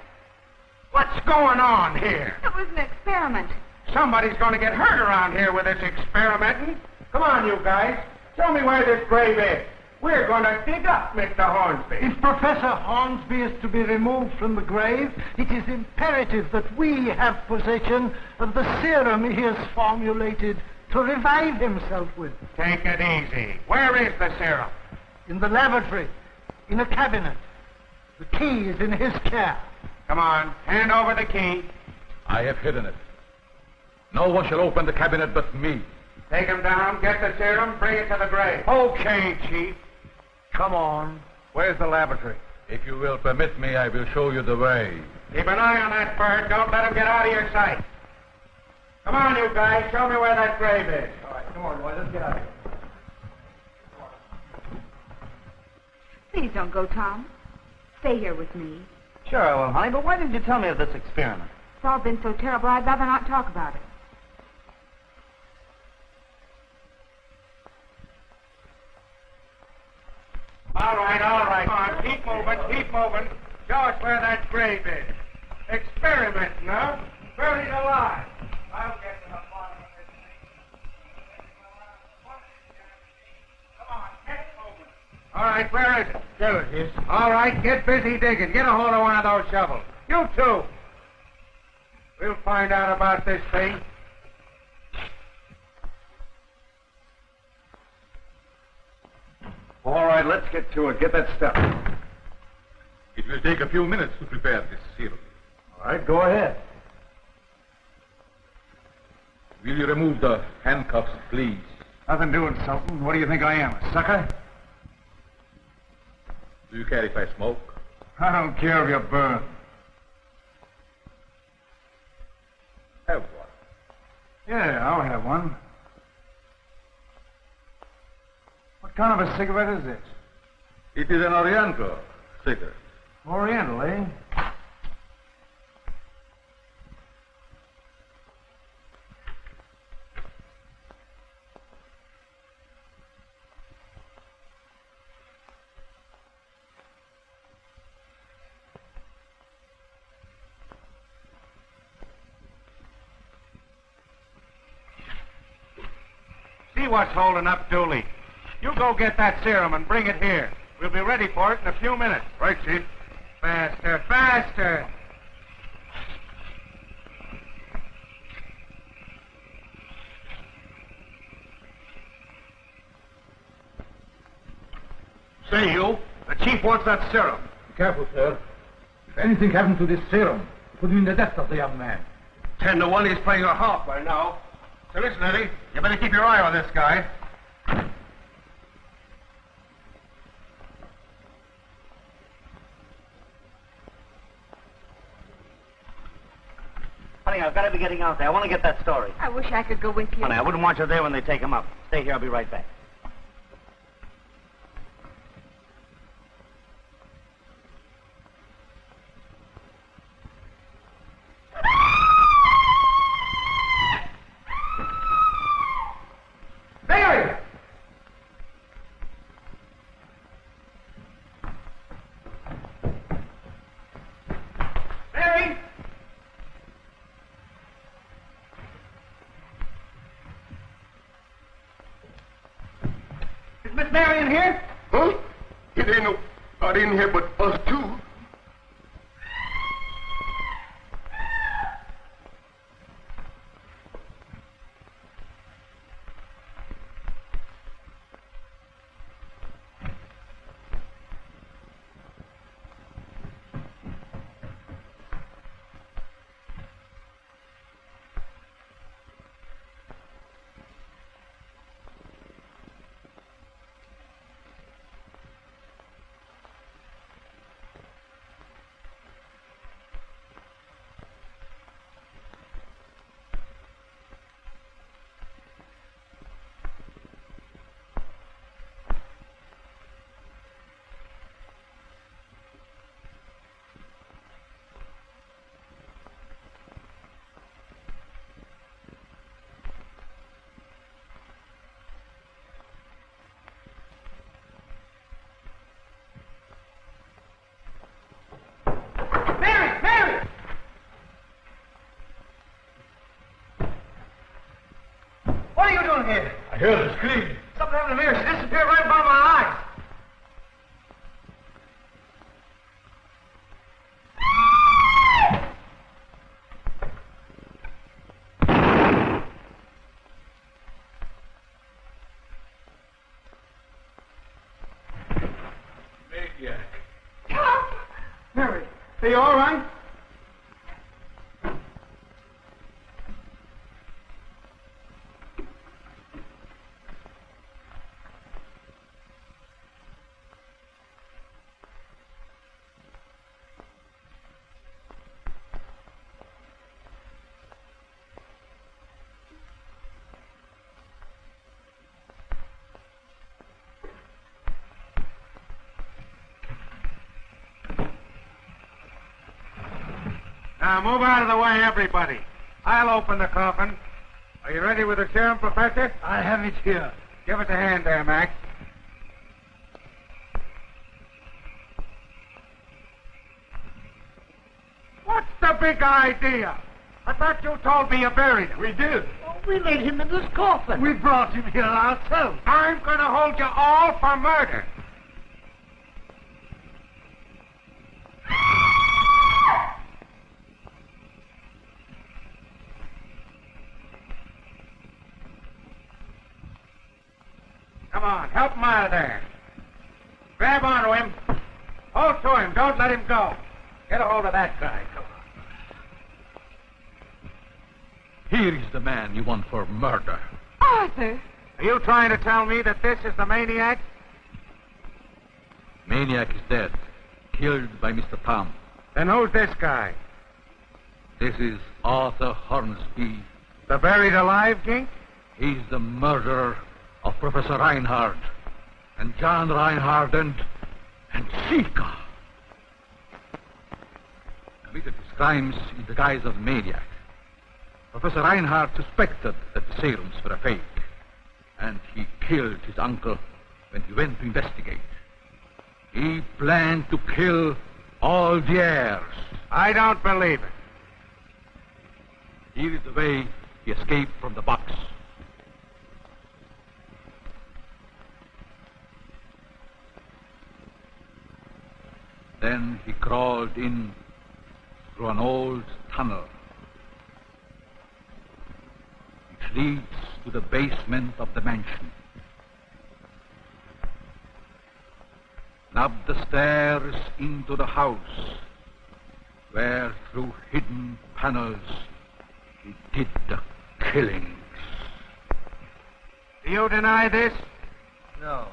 What's going on here? It was an experiment. Somebody's going to get hurt around here with this experimenting. Come on, you guys. Show me where this grave is. We're going to dig up Mr. Hornsby. If Professor Hornsby is to be removed from the grave, it is imperative that we have possession of the serum he has formulated to revive himself with. Take it easy. Where is the serum? In the lavatory, in a cabinet. The key is in his care. Come on, hand over the key. I have hidden it. No one shall open the cabinet but me. Take him down, get the serum, bring it to the grave. Okay, Chief. Come on. Where's the lavatory? If you will permit me, I will show you the way. Keep an eye on that bird. Don't let him get out of your sight. Come on, you guys. Show me where that grave is. All right, come on, boys. Let's get out of here. Please don't go, Tom. Stay here with me. Sure I will, honey, but why didn't you tell me of this experiment? It's all been so terrible, I'd rather not talk about it. All right. Come on, keep moving. Show us where that grave is. Experiment, no? Buried alive. I'll get to the bottom of this thing. Come on, get moving. All right, where is it? There it is. All right, get busy digging. Get a hold of one of those shovels. You too. We'll find out about this thing. All right, let's get to it. Get that stuff. It will take a few minutes to prepare this serum. All right, go ahead. Will you remove the handcuffs, please? Nothing doing something. What do you think I am, a sucker? Do you care if I smoke? I don't care if you burn. Have one. Yeah, I'll have one. What kind of a cigarette is this? It is an Oriental cigarette. Oriental, eh? See what's holding up Dooley. You go get that serum and bring it here. We'll be ready for it in a few minutes. Right, Chief. Faster. Say, you. The Chief wants that serum. Careful, sir. If anything happened to this serum, it would mean the death of the young man. 10 to 1, he's playing a harp by now. So listen, Eddie, you better keep your eye on this guy. Honey, I've got to be getting out there. I want to get that story. I wish I could go with you. Honey, I wouldn't want you there when they take him up. Stay here. I'll be right back. Mary! Mary! Is Miss Mary in here? Huh? It ain't nobody in here but us two. What are you doing here? I heard her scream. Something happened to Mary. She disappeared right in front of my eyes. Maniac. Mary, are you all right? Now move out of the way, everybody. I'll open the coffin. Are you ready with the serum, Professor? I have it here. Give it a hand there, Mac. What's the big idea? I thought you told me you buried him. We did. We laid him in this coffin. We brought him here ourselves. I'm going to hold you all for murder. Come on, help him out of there. Grab onto him. Hold to him. Don't let him go. Get a hold of that guy. Come on. Here is the man you want for murder. Arthur! Are you trying to tell me that this is the maniac? Maniac is dead. Killed by Mr. Tom. Then who's this guy? This is Arthur Hornsby. The buried alive, Gink? He's the murderer of Professor Reinhardt and John Reinhardt and Chica. Committed his crimes in the guise of maniac. Professor Reinhardt suspected that the serums were a fake, and he killed his uncle when he went to investigate. He planned to kill all the heirs. I don't believe it. Here is the way he escaped from the box. Then he crawled in through an old tunnel which leads to the basement of the mansion. Up the stairs into the house, where through hidden panels he did the killings. Do you deny this? No.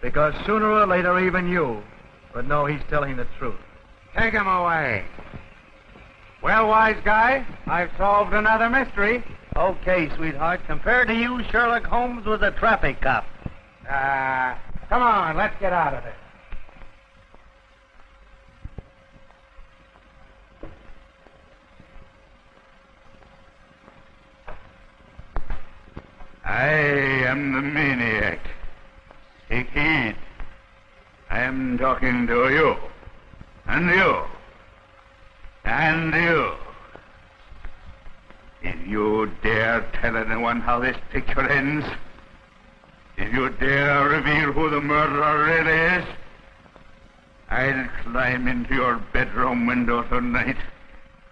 Because sooner or later, even you would know he's telling the truth. Take him away. Well, wise guy, I've solved another mystery. Okay, sweetheart. Compared to you, Sherlock Holmes was a traffic cop. Come on, let's get out of this. I am the maniac. Take heed. I am talking to you. And you. And you. If you dare tell anyone how this picture ends, if you dare reveal who the murderer really is, I'll climb into your bedroom window tonight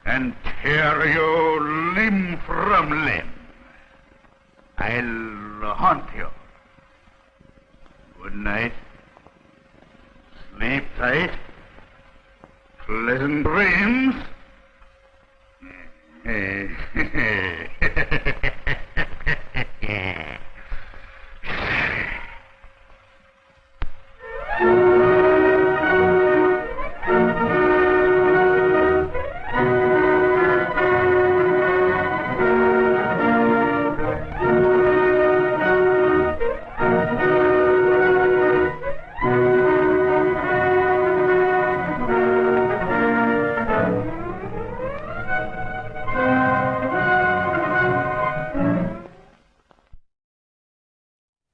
and tear you limb from limb. I'll haunt you. Good night. Sleep tight. Pleasant dreams.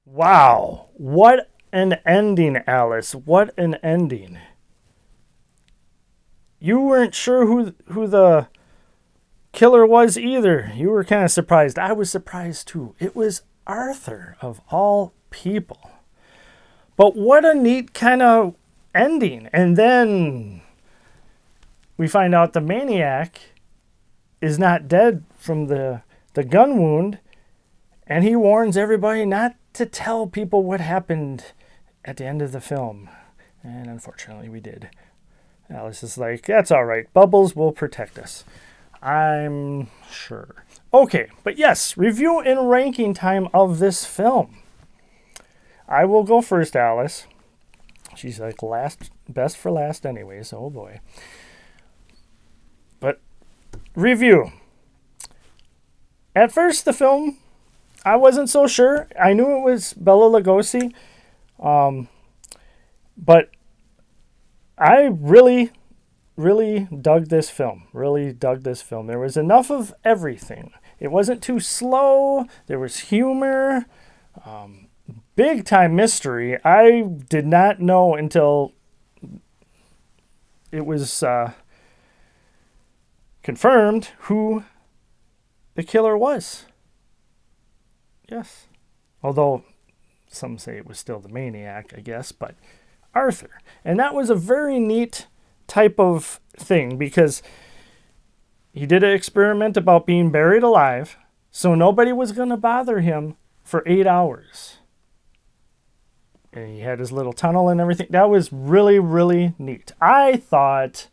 Wow, what an ending, Alice. What an ending. You weren't sure who the killer was either. You were kind of surprised. I was surprised too. It was Arthur, of all people. But what a neat kind of ending. And then we find out the maniac is not dead from the gun wound, and he warns everybody not to tell people what happened at the end of the film. And unfortunately we did. Alice is like, that's all right. Bubbles will protect us. I'm sure. Okay, but yes, review and ranking time of this film. I will go first, Alice. She's like best for last anyways. Oh boy. But review. At first, the film, I wasn't so sure. I knew it was Bela Lugosi, but I really really dug this film. There was enough of everything. It wasn't too slow. There was humor. Big time mystery. I did not know until it was confirmed who the killer was. Yes. Although some say it was still the Maniac, I guess, but Arthur. And that was a very neat type of thing because he did an experiment about being buried alive, so nobody was going to bother him for 8 hours. And he had his little tunnel and everything. That was really, really neat. I thought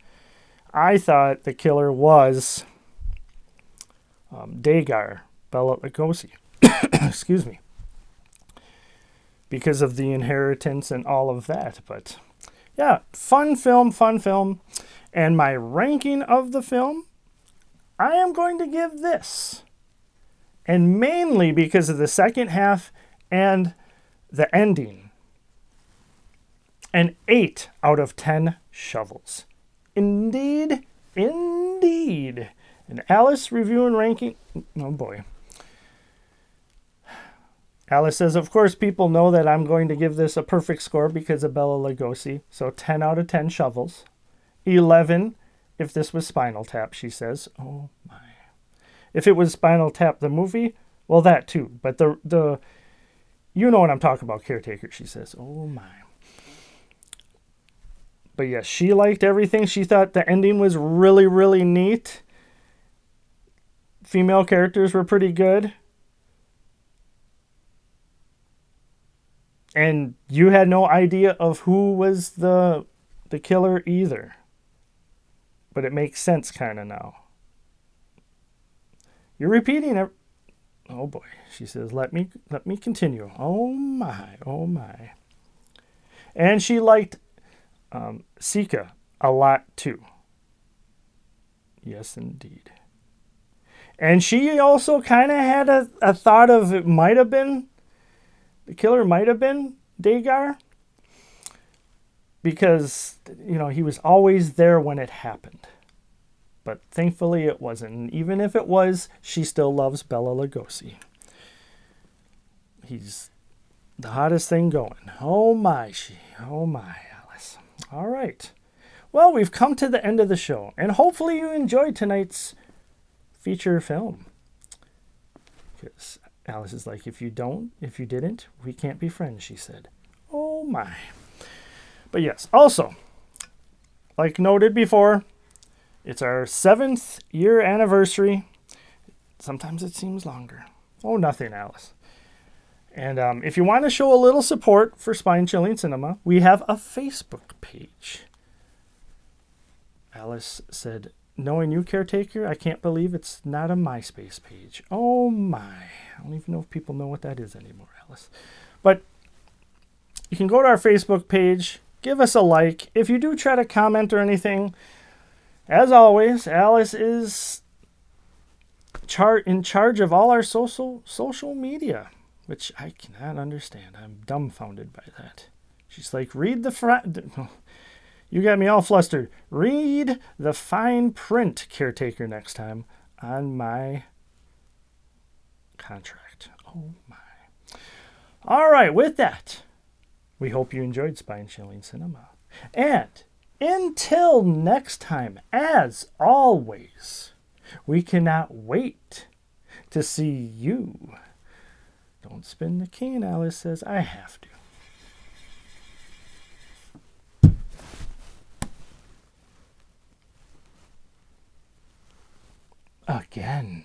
the killer was Bela Lugosi. Excuse me. Because of the inheritance and all of that. But yeah, fun film. And my ranking of the film, I am going to give this. And mainly because of the second half and the ending, an 8 out of 10 shovels. Indeed. And Alice review and ranking, oh boy. Alice says, of course, people know that I'm going to give this a perfect score because of Bela Lugosi. So 10 out of 10 shovels. 11 if this was Spinal Tap, she says. Oh my. If it was Spinal Tap the movie, well, that too. But the you know what I'm talking about, Caretaker, she says. Oh my. But yes, she liked everything. She thought the ending was really, really neat. Female characters were pretty good. And you had no idea of who was the killer either. But it makes sense kind of now. You're repeating it. Oh boy, she says, let me continue. Oh my. And she liked Sika a lot too. Yes, indeed. And she also kind of had a thought of it might have been, the killer might have been Dagar. Because, you know, he was always there when it happened. But thankfully it wasn't. And even if it was, she still loves Bela Lugosi. He's the hottest thing going. Oh my, Alice. All right. Well, we've come to the end of the show. And hopefully you enjoyed tonight's feature film. Because Alice is like, if you didn't, we can't be friends, she said. Oh my. But yes, also, like noted before, it's our 7th year anniversary. Sometimes it seems longer. Oh, nothing, Alice. And if you want to show a little support for Spine Chilling Cinema, we have a Facebook page. Alice said, knowing you, Caretaker, I can't believe it's not a MySpace page. Oh my. I don't even know if people know what that is anymore, Alice. But you can go to our Facebook page, give us a like. If you do try to comment or anything, as always, Alice is in charge of all our social media, which I cannot understand. I'm dumbfounded by that. She's like, read the you got me all flustered. Read the fine print, Caretaker, next time on my contract. Oh my. All right, with that, we hope you enjoyed Spine Chilling Cinema. And until next time, as always, we cannot wait to see you. Don't spin the can, Alice says. I have to. Again.